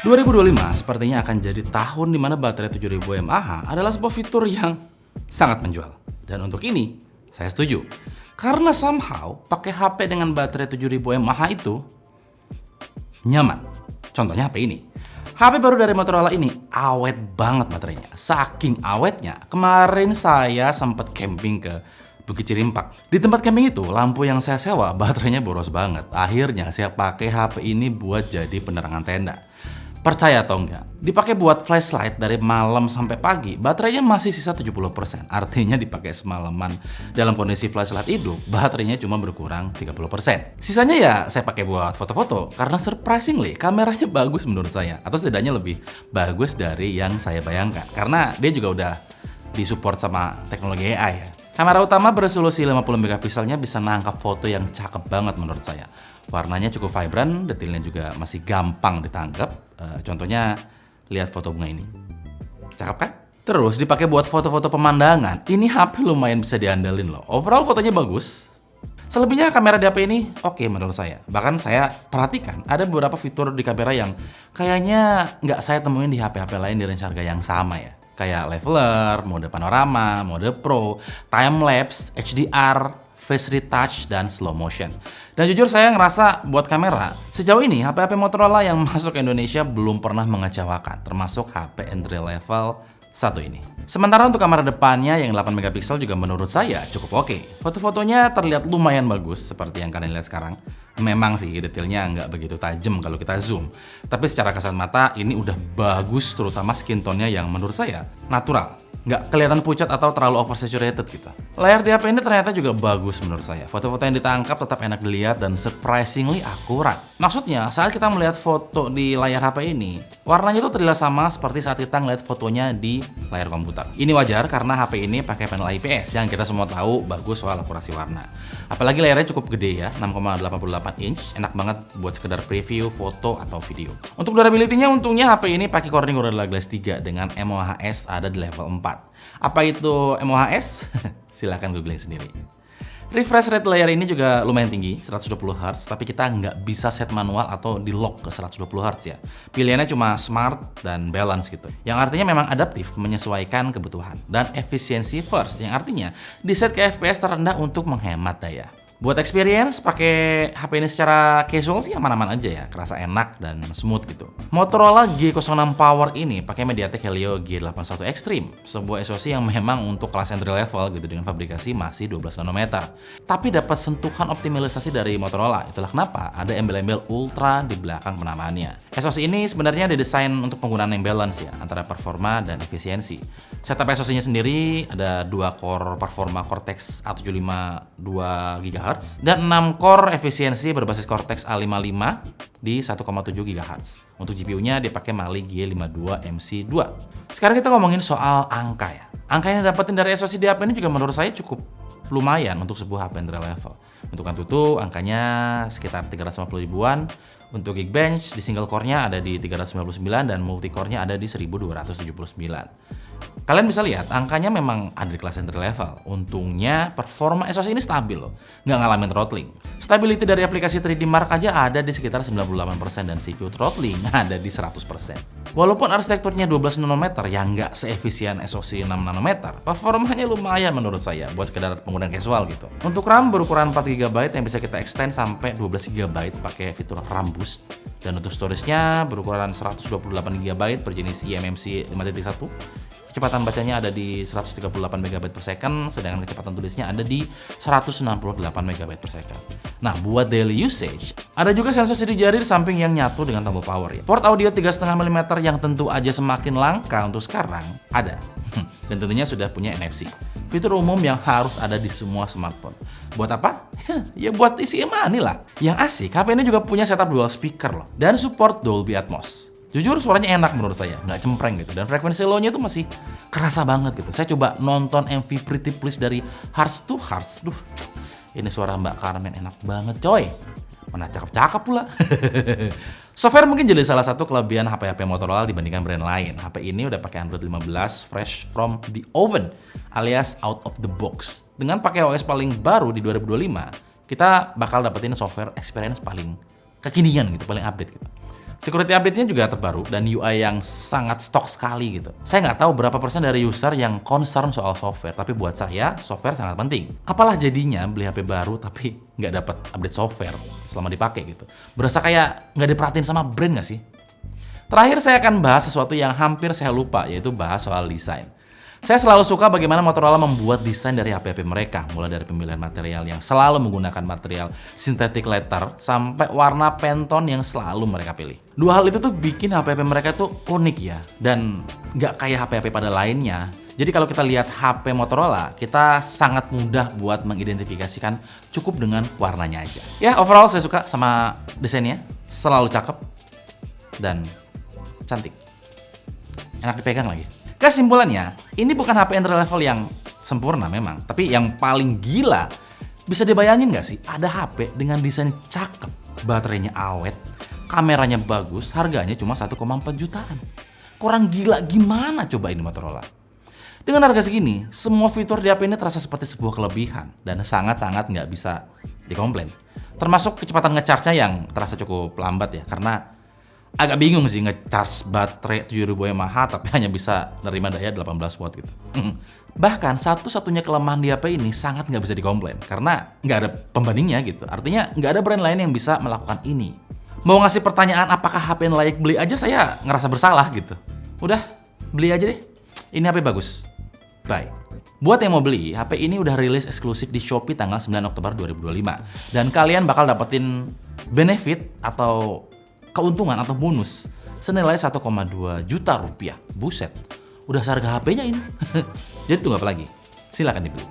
2025 sepertinya akan jadi tahun di mana baterai 7000 mAh adalah sebuah fitur yang sangat menjual. Dan untuk ini, saya setuju. Karena somehow, pakai HP dengan baterai 7000 mAh itu nyaman. Contohnya HP ini. HP baru dari Motorola ini awet banget baterainya. Saking awetnya, kemarin saya sempat camping ke Bukit Cirimpak. Di tempat camping itu, lampu yang saya sewa baterainya boros banget. Akhirnya saya pakai HP ini buat jadi penerangan tenda. Percaya atau enggak, dipakai buat flashlight dari malam sampai pagi, baterainya masih sisa 70%. Artinya dipakai semalaman dalam kondisi flashlight hidup, baterainya cuma berkurang 30%. Sisanya ya saya pakai buat foto-foto, karena surprisingly kameranya bagus menurut saya. Atau setidaknya lebih bagus dari yang saya bayangkan. Karena dia juga udah disupport sama teknologi AI ya. Kamera utama beresolusi 50 megapikselnya bisa nangkap foto yang cakep banget menurut saya. Warnanya cukup vibrant, detailnya juga masih gampang ditangkap. Contohnya, lihat foto bunga ini. Cakep kan? Terus dipakai buat foto-foto pemandangan, ini HP lumayan bisa diandalin loh. Overall fotonya bagus. Selebihnya kamera di HP ini oke menurut saya. Bahkan saya perhatikan ada beberapa fitur di kamera yang kayaknya nggak saya temuin di HP-HP lain di range harga yang sama ya. Kayak leveler, mode panorama, mode pro, time-lapse, HDR, face retouch, dan slow motion. Dan jujur saya ngerasa buat kamera, sejauh ini HP-HP Motorola yang masuk ke Indonesia belum pernah mengecewakan, termasuk HP entry level satu ini. Sementara untuk kamera depannya yang 8 megapiksel juga menurut saya cukup oke. Foto-fotonya terlihat lumayan bagus seperti yang kalian lihat sekarang. Memang sih detailnya nggak begitu tajam kalau kita zoom. Tapi secara kasat mata ini udah bagus, terutama skin tone-nya yang menurut saya natural. Nggak kelihatan pucat atau terlalu oversaturated gitu. Layar di HP ini ternyata juga bagus menurut saya. Foto-foto yang ditangkap tetap enak dilihat dan surprisingly akurat. Maksudnya saat kita melihat foto di layar HP ini, warnanya itu terlihat sama seperti saat kita ngeliat fotonya di layar komputer. Ini wajar karena HP ini pakai panel IPS yang kita semua tahu bagus soal akurasi warna. Apalagi layarnya cukup gede ya, 6,88 inch, enak banget buat sekedar preview foto atau video. Untuk durability-nya untungnya HP ini pakai Corning Gorilla Glass 3 dengan MOHS ada di level 4. Apa itu MOHS? Silahkan googling sendiri. Refresh rate layar ini juga lumayan tinggi, 120Hz, tapi kita nggak bisa set manual atau di lock ke 120Hz ya. Pilihannya cuma smart dan balance gitu. Yang artinya memang adaptif, menyesuaikan kebutuhan. Dan efisiensi first, yang artinya di set ke FPS terendah untuk menghemat daya. Buat experience, pakai HP ini secara casual sih aman-aman aja ya, kerasa enak dan smooth gitu. Motorola G06 Power ini pakai MediaTek Helio G81 Extreme, sebuah SoC yang memang untuk kelas entry level gitu dengan fabrikasi masih 12 nanometer. Tapi dapat sentuhan optimalisasi dari Motorola, itulah kenapa ada embel-embel Ultra di belakang penamaannya. SoC ini sebenarnya didesain untuk penggunaan yang balance ya, antara performa dan efisiensi. Setup SoC-nya sendiri ada 2 core performa Cortex A75 2GHz dan 6 core efisiensi berbasis Cortex A55 di 1,7 GHz. Untuk GPU-nya dipakai Mali G52MC2. Sekarang kita ngomongin soal angka ya. Angka yang dapetin dari SoC di HP ini juga menurut saya cukup lumayan untuk sebuah HP entry level. Untuk Antutu angkanya sekitar 350 ribuan. Untuk Geekbench di single core-nya ada di 399 dan multi core-nya ada di 1279. Kalian bisa lihat angkanya memang ada di kelas entry level. Untungnya performa SoC ini stabil loh, nggak ngalamin throttling. Stability dari aplikasi 3D Mark aja ada di sekitar 98% dan CPU throttling ada di 100%. Walaupun arsitekturnya 12 nanometer yang nggak seefisien SoC 6 nanometer, performanya lumayan menurut saya buat sekedar penggunaan casual gitu. Untuk RAM berukuran 4GB yang bisa kita extend sampai 12GB pakai fitur RAM Boost. Dan untuk storage-nya berukuran 128GB berjenis eMMC 5.1. Kecepatan bacanya ada di 138 MB per second, sedangkan kecepatan tulisnya ada di 168 MB per second. Nah, buat daily usage, ada juga sensor sidik jari di samping yang nyatu dengan tombol power ya. Port audio 3,5 mm yang tentu aja semakin langka untuk sekarang, ada. Dan tentunya sudah punya NFC. Fitur umum yang harus ada di semua smartphone. Buat apa? Ya buat isi money lah. Yang asik, HP ini juga punya setup dual speaker loh. Dan support Dolby Atmos. Jujur suaranya enak menurut saya, nggak cempreng gitu. Dan frekuensi low-nya tuh masih kerasa banget gitu. Saya coba nonton MV Pretty Please dari Hearts to Hearts. Duh, ini suara Mbak Carmen enak banget coy. Mana cakep-cakep pula. Software mungkin jadi salah satu kelebihan HP-HP Motorola dibandingkan brand lain. HP ini udah pakai Android 15 fresh from the oven alias out of the box. Dengan pakai OS paling baru di 2025, kita bakal dapetin software experience paling kekinian gitu, paling update gitu. Security update-nya juga terbaru dan UI yang sangat stok sekali gitu. Saya nggak tahu berapa persen dari user yang concern soal software, tapi buat saya software sangat penting. Apalah jadinya beli HP baru tapi nggak dapat update software selama dipakai gitu. Berasa kayak nggak diperhatiin sama brand nggak sih? Terakhir saya akan bahas sesuatu yang hampir saya lupa, yaitu bahas soal desain. Saya selalu suka bagaimana Motorola membuat desain dari HP-HP mereka, mulai dari pemilihan material yang selalu menggunakan material synthetic leather sampai warna Pantone yang selalu mereka pilih. Dua hal itu tuh bikin HP-HP mereka tuh unik ya, dan nggak kayak HP-HP pada lainnya. Jadi kalau kita lihat HP Motorola, kita sangat mudah buat mengidentifikasikan cukup dengan warnanya aja. Ya, overall saya suka sama desainnya, selalu cakep dan cantik. Enak dipegang lagi. Kesimpulannya, ini bukan HP entry level yang sempurna memang, tapi yang paling gila. Bisa dibayangin nggak sih, ada HP dengan desain cakep, baterainya awet, kameranya bagus, harganya cuma 1,4 jutaan. Kurang gila gimana coba ini Motorola? Dengan harga segini, semua fitur di HP ini terasa seperti sebuah kelebihan dan sangat-sangat nggak bisa dikomplain. Termasuk kecepatan nge-charge-nya yang terasa cukup lambat ya, karena agak bingung sih nge-charge baterai 7000 mAh tapi hanya bisa nerima daya 18 watt gitu. Bahkan satu-satunya kelemahan di HP ini sangat nggak bisa dikomplain karena nggak ada pembandingnya gitu. Artinya nggak ada brand lain yang bisa melakukan ini. Mau ngasih pertanyaan apakah HP yang layak beli aja saya ngerasa bersalah gitu. Udah, beli aja deh. Ini HP bagus. Bye. Buat yang mau beli, HP ini udah rilis eksklusif di Shopee tanggal 9 Oktober 2025. Dan kalian bakal dapetin benefit atau keuntungan atau bonus senilai 1,2 juta rupiah. Buset, udah seharga HP-nya ini. Jadi tunggu apa lagi? Silakan dibeli.